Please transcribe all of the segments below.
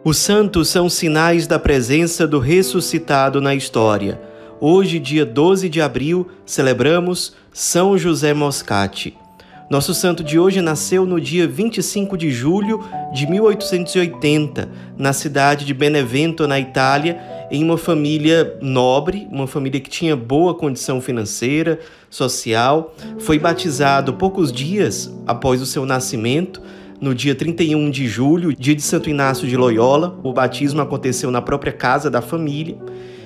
Os santos são sinais da presença do ressuscitado na história. Hoje, dia 12 de abril, celebramos São José Moscati. Nosso santo de hoje nasceu no dia 25 de julho de 1880, na cidade de Benevento, na Itália, em uma família nobre, uma família que tinha boa condição financeira, social. Foi batizado poucos dias após o seu nascimento, no dia 31 de julho, dia de Santo Inácio de Loyola. O batismo aconteceu na própria casa da família.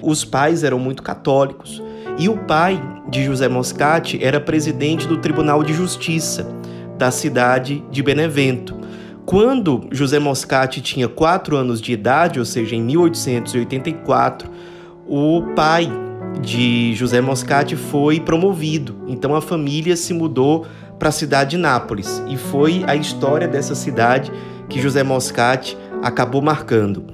Os pais eram muito católicos. E o pai de José Moscati era presidente do Tribunal de Justiça da cidade de Benevento. Quando José Moscati tinha 4 anos de idade, ou seja, em 1884, o pai de José Moscati foi promovido. Então a família se mudou para a cidade de Nápoles, e foi a história dessa cidade que José Moscati acabou marcando.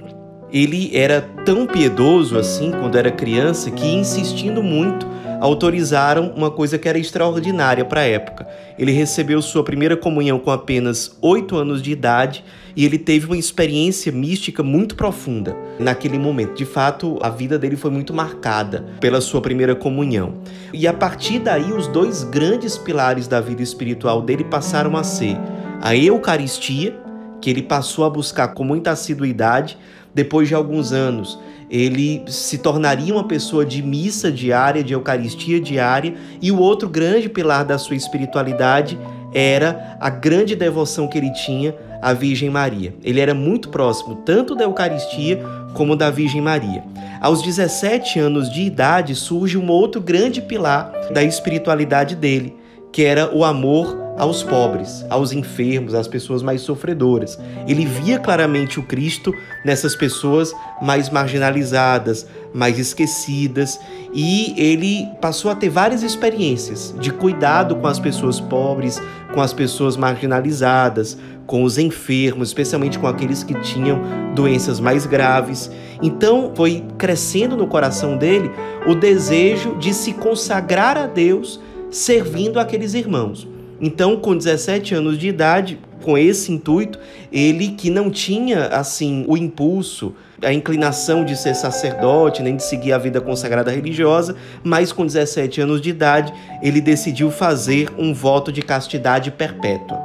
Ele era tão piedoso assim quando era criança que, insistindo muito, autorizaram uma coisa que era extraordinária para a época. Ele recebeu sua primeira comunhão com apenas 8 anos de idade e ele teve uma experiência mística muito profunda naquele momento. De fato, a vida dele foi muito marcada pela sua primeira comunhão. E a partir daí, os 2 grandes pilares da vida espiritual dele passaram a ser a Eucaristia, que ele passou a buscar com muita assiduidade. Depois de alguns anos, ele se tornaria uma pessoa de missa diária, de Eucaristia diária, e o outro grande pilar da sua espiritualidade era a grande devoção que ele tinha à Virgem Maria. Ele era muito próximo tanto da Eucaristia como da Virgem Maria. Aos 17 anos de idade surge um outro grande pilar da espiritualidade dele, que era o amor aos pobres, aos enfermos, às pessoas mais sofredoras. Ele via claramente o Cristo nessas pessoas mais marginalizadas, mais esquecidas, e ele passou a ter várias experiências de cuidado com as pessoas pobres, com as pessoas marginalizadas, com os enfermos, especialmente com aqueles que tinham doenças mais graves. Então foi crescendo no coração dele o desejo de se consagrar a Deus servindo aqueles irmãos. Então, com 17 anos de idade, com esse intuito, ele que não tinha, assim, o impulso, a inclinação de ser sacerdote, nem de seguir a vida consagrada religiosa, mas com 17 anos de idade, ele decidiu fazer um voto de castidade perpétua,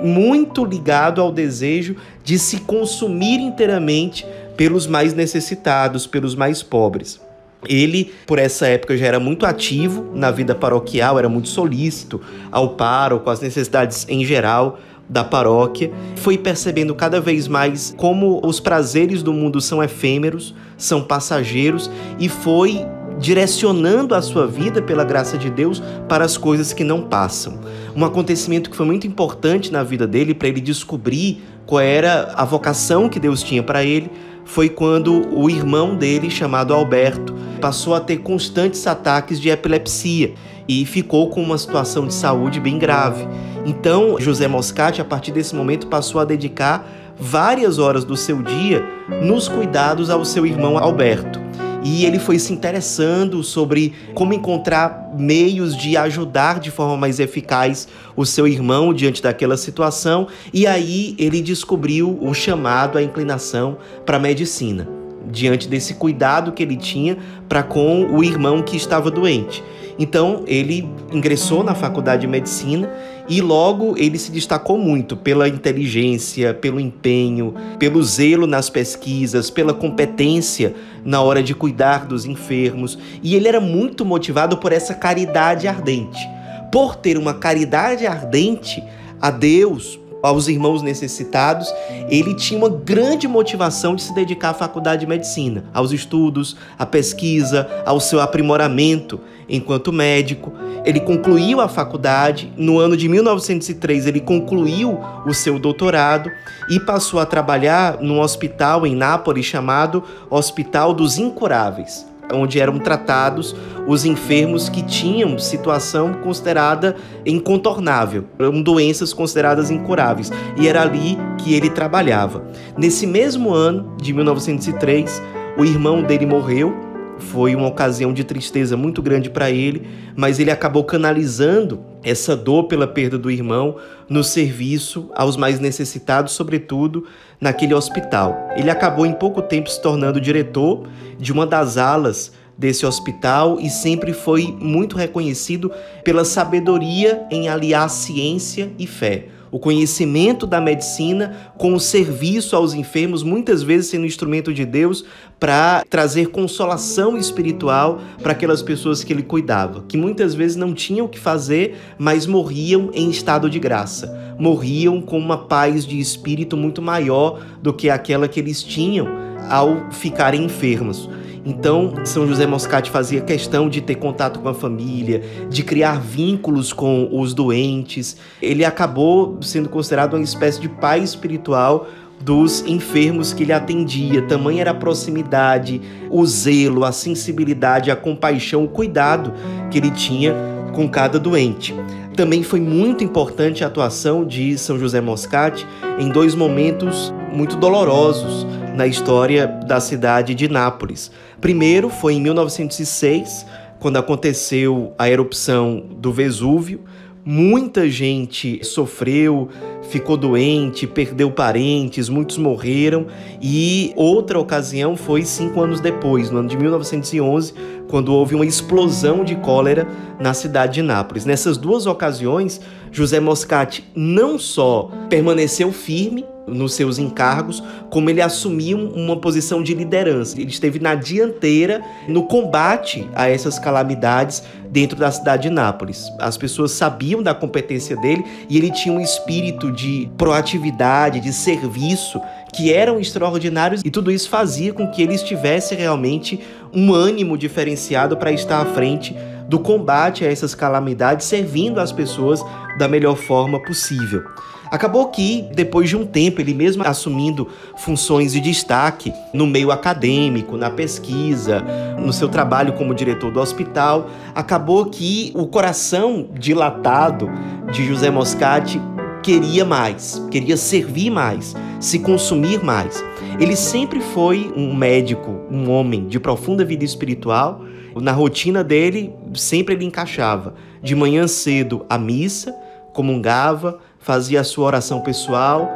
muito ligado ao desejo de se consumir inteiramente pelos mais necessitados, pelos mais pobres. Ele, por essa época, já era muito ativo na vida paroquial, era muito solícito ao pároco, às necessidades em geral da paróquia. Foi percebendo cada vez mais como os prazeres do mundo são efêmeros, são passageiros, e foi direcionando a sua vida, pela graça de Deus, para as coisas que não passam. Um acontecimento que foi muito importante na vida dele, para ele descobrir qual era a vocação que Deus tinha para ele, foi quando o irmão dele, chamado Alberto, passou a ter constantes ataques de epilepsia e ficou com uma situação de saúde bem grave. Então, José Moscati, a partir desse momento, passou a dedicar várias horas do seu dia nos cuidados ao seu irmão Alberto. E ele foi se interessando sobre como encontrar meios de ajudar de forma mais eficaz o seu irmão diante daquela situação. E aí ele descobriu o chamado, a inclinação para a medicina, diante desse cuidado que ele tinha para com o irmão que estava doente. Então ele ingressou na faculdade de medicina e logo ele se destacou muito pela inteligência, pelo empenho, pelo zelo nas pesquisas, pela competência na hora de cuidar dos enfermos. E ele era muito motivado por essa caridade ardente. Por ter uma caridade ardente a Deus, aos irmãos necessitados, ele tinha uma grande motivação de se dedicar à faculdade de medicina, aos estudos, à pesquisa, ao seu aprimoramento enquanto médico. Ele concluiu a faculdade. No ano de 1903, ele concluiu o seu doutorado e passou a trabalhar num hospital em Nápoles chamado Hospital dos Incuráveis, onde eram tratados os enfermos que tinham situação considerada incontornável, eram doenças consideradas incuráveis, e era ali que ele trabalhava. Nesse mesmo ano de 1903, o irmão dele morreu. Foi uma ocasião de tristeza muito grande para ele, mas ele acabou canalizando essa dor pela perda do irmão no serviço aos mais necessitados, sobretudo naquele hospital. Ele acabou em pouco tempo se tornando diretor de uma das alas desse hospital e sempre foi muito reconhecido pela sabedoria em aliar ciência e fé. O conhecimento da medicina com o serviço aos enfermos, muitas vezes sendo instrumento de Deus para trazer consolação espiritual para aquelas pessoas que ele cuidava, que muitas vezes não tinham o que fazer, mas morriam em estado de graça. Morriam com uma paz de espírito muito maior do que aquela que eles tinham ao ficarem enfermos. Então, São José Moscati fazia questão de ter contato com a família, de criar vínculos com os doentes. Ele acabou sendo considerado uma espécie de pai espiritual dos enfermos que ele atendia. Tamanha era a proximidade, o zelo, a sensibilidade, a compaixão, o cuidado que ele tinha com cada doente. Também foi muito importante a atuação de São José Moscati em 2 momentos muito dolorosos na história da cidade de Nápoles. Primeiro foi em 1906, quando aconteceu a erupção do Vesúvio. Muita gente sofreu, ficou doente, perdeu parentes, muitos morreram. E outra ocasião foi 5 anos depois, no ano de 1911, quando houve uma explosão de cólera na cidade de Nápoles. Nessas 2 ocasiões, José Moscati não só permaneceu firme nos seus encargos, como ele assumiu uma posição de liderança. Ele esteve na dianteira no combate a essas calamidades dentro da cidade de Nápoles. As pessoas sabiam da competência dele e ele tinha um espírito de proatividade, de serviço, que eram extraordinários, e tudo isso fazia com que ele estivesse realmente um ânimo diferenciado para estar à frente do combate a essas calamidades, servindo as pessoas da melhor forma possível. Acabou que, depois de um tempo, ele mesmo assumindo funções de destaque no meio acadêmico, na pesquisa, no seu trabalho como diretor do hospital, acabou que o coração dilatado de José Moscati queria mais, queria servir mais, se consumir mais. Ele sempre foi um médico, um homem de profunda vida espiritual. Na rotina dele, sempre ele encaixava de manhã cedo a missa, comungava, fazia a sua oração pessoal,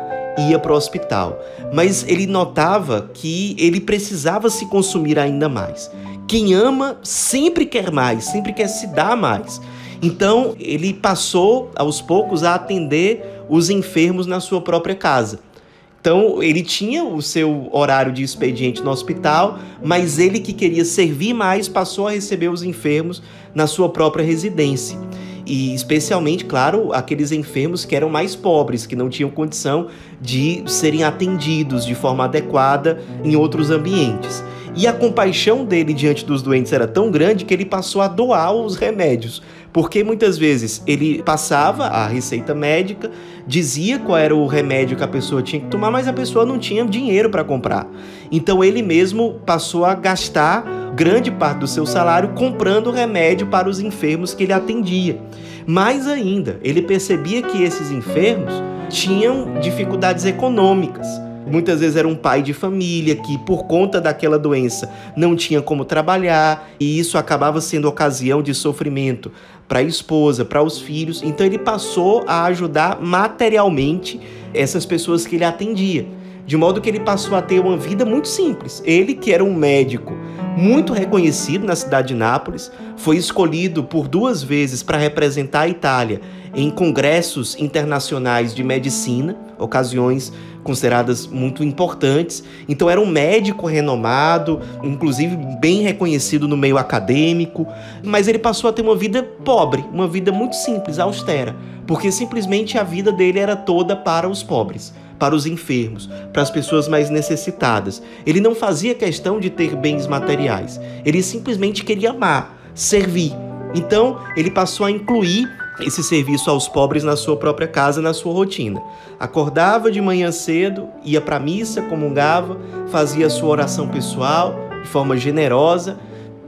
ia para o hospital. Mas ele notava que ele precisava se consumir ainda mais. Quem ama sempre quer mais, sempre quer se dar mais. Então, ele passou, aos poucos, a atender os enfermos na sua própria casa. Então, ele tinha o seu horário de expediente no hospital, mas ele que queria servir mais, passou a receber os enfermos na sua própria residência. E especialmente, claro, aqueles enfermos que eram mais pobres, que não tinham condição de serem atendidos de forma adequada em outros ambientes. E a compaixão dele diante dos doentes era tão grande que ele passou a doar os remédios, porque muitas vezes ele passava a receita médica, dizia qual era o remédio que a pessoa tinha que tomar, mas a pessoa não tinha dinheiro para comprar. Então ele mesmo passou a gastar grande parte do seu salário comprando remédio para os enfermos que ele atendia. Mais ainda, ele percebia que esses enfermos tinham dificuldades econômicas. Muitas vezes era um pai de família que, por conta daquela doença, não tinha como trabalhar, e isso acabava sendo ocasião de sofrimento para a esposa, para os filhos. Então ele passou a ajudar materialmente essas pessoas que ele atendia, de modo que ele passou a ter uma vida muito simples. Ele, que era um médico muito reconhecido na cidade de Nápoles, foi escolhido por 2 vezes para representar a Itália em congressos internacionais de medicina, ocasiões consideradas muito importantes. Então era um médico renomado, inclusive bem reconhecido no meio acadêmico, mas ele passou a ter uma vida pobre, uma vida muito simples, austera, porque simplesmente a vida dele era toda para os pobres, para os enfermos, para as pessoas mais necessitadas. Ele não fazia questão de ter bens materiais, ele simplesmente queria amar, servir. Então ele passou a incluir esse serviço aos pobres na sua própria casa, na sua rotina. Acordava de manhã cedo, ia para a missa, comungava, fazia a sua oração pessoal de forma generosa,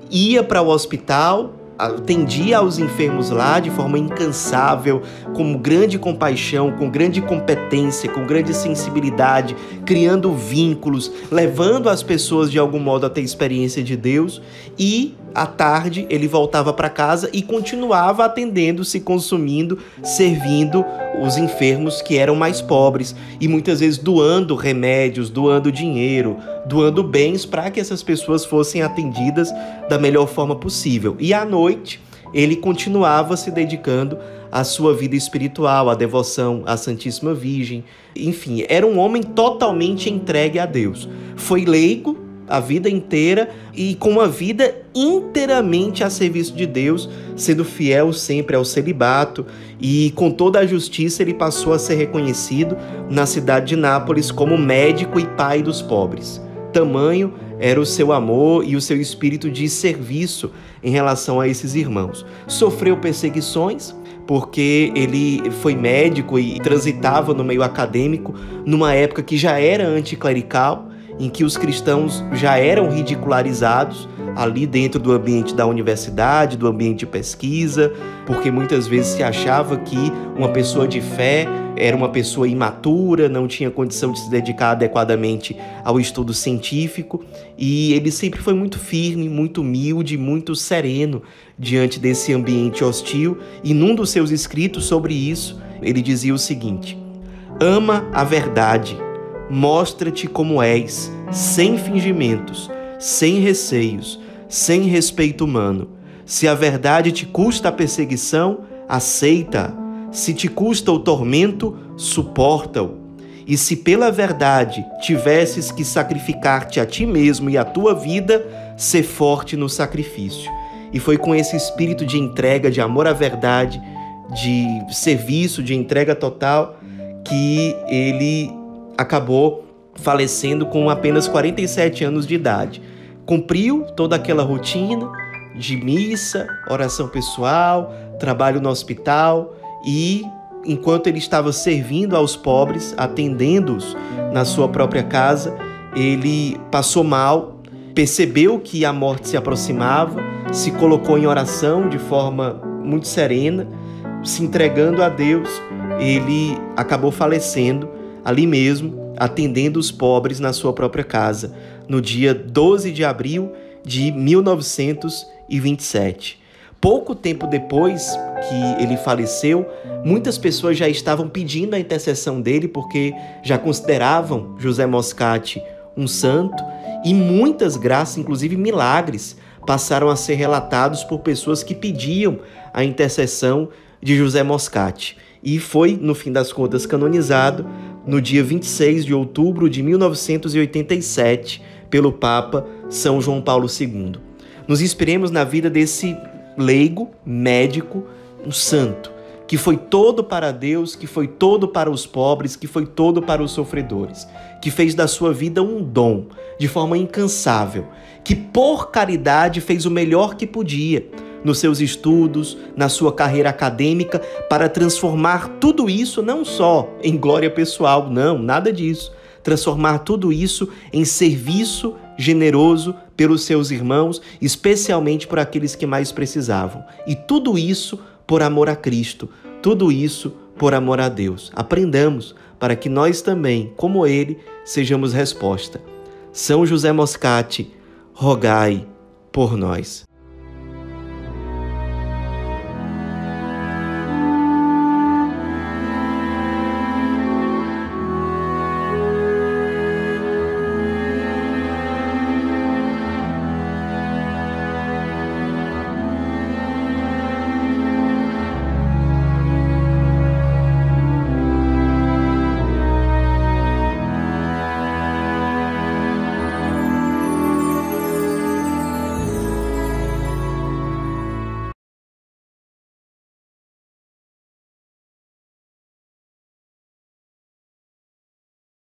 ia para o hospital, atendia aos enfermos lá de forma incansável, com grande compaixão, com grande competência, com grande sensibilidade, criando vínculos, levando as pessoas de algum modo a ter experiência de Deus, e à tarde ele voltava para casa e continuava atendendo, se consumindo, servindo os enfermos que eram mais pobres e muitas vezes doando remédios, doando dinheiro, doando bens para que essas pessoas fossem atendidas da melhor forma possível. E à noite ele continuava se dedicando à sua vida espiritual, à devoção à Santíssima Virgem. Enfim, era um homem totalmente entregue a Deus. Foi leigo a vida inteira e com uma vida inteiramente a serviço de Deus, sendo fiel sempre ao celibato, e com toda a justiça ele passou a ser reconhecido na cidade de Nápoles como médico e pai dos pobres. Tamanho era o seu amor e o seu espírito de serviço em relação a esses irmãos. Sofreu perseguições, porque ele foi médico e transitava no meio acadêmico numa época que já era anticlerical, em que os cristãos já eram ridicularizados ali dentro do ambiente da universidade, do ambiente de pesquisa, porque muitas vezes se achava que uma pessoa de fé era uma pessoa imatura, não tinha condição de se dedicar adequadamente ao estudo científico, e ele sempre foi muito firme, muito humilde, muito sereno diante desse ambiente hostil, e num dos seus escritos sobre isso, ele dizia o seguinte: ama a verdade, mostra-te como és, sem fingimentos, sem receios, sem respeito humano. Se a verdade te custa a perseguição, aceita-a. Se te custa o tormento, suporta-o. E se pela verdade tivesses que sacrificar-te a ti mesmo e a tua vida, sê forte no sacrifício. E foi com esse espírito de entrega, de amor à verdade, de serviço, de entrega total, que ele acabou falecendo com apenas 47 anos de idade. Cumpriu toda aquela rotina de missa, oração pessoal, trabalho no hospital, e enquanto ele estava servindo aos pobres, atendendo-os na sua própria casa, ele passou mal, percebeu que a morte se aproximava, se colocou em oração de forma muito serena, se entregando a Deus. Ele acabou falecendo ali mesmo, atendendo os pobres na sua própria casa, no dia 12 de abril de 1927. Pouco tempo depois que ele faleceu, muitas pessoas já estavam pedindo a intercessão dele, porque já consideravam José Moscati um santo, e muitas graças, inclusive milagres, passaram a ser relatados por pessoas que pediam a intercessão de José Moscati. E foi, no fim das contas, canonizado no dia 26 de outubro de 1987 pelo Papa São João Paulo II. Nos inspiremos na vida desse leigo, médico, um santo, que foi todo para Deus, que foi todo para os pobres, que foi todo para os sofredores, que fez da sua vida um dom, de forma incansável, que por caridade fez o melhor que podia nos seus estudos, na sua carreira acadêmica, para transformar tudo isso não só em glória pessoal, não, nada disso, transformar tudo isso em serviço generoso pelos seus irmãos, especialmente por aqueles que mais precisavam. E tudo isso por amor a Cristo, tudo isso por amor a Deus. Aprendamos para que nós também, como ele, sejamos resposta. São José Moscati, rogai por nós.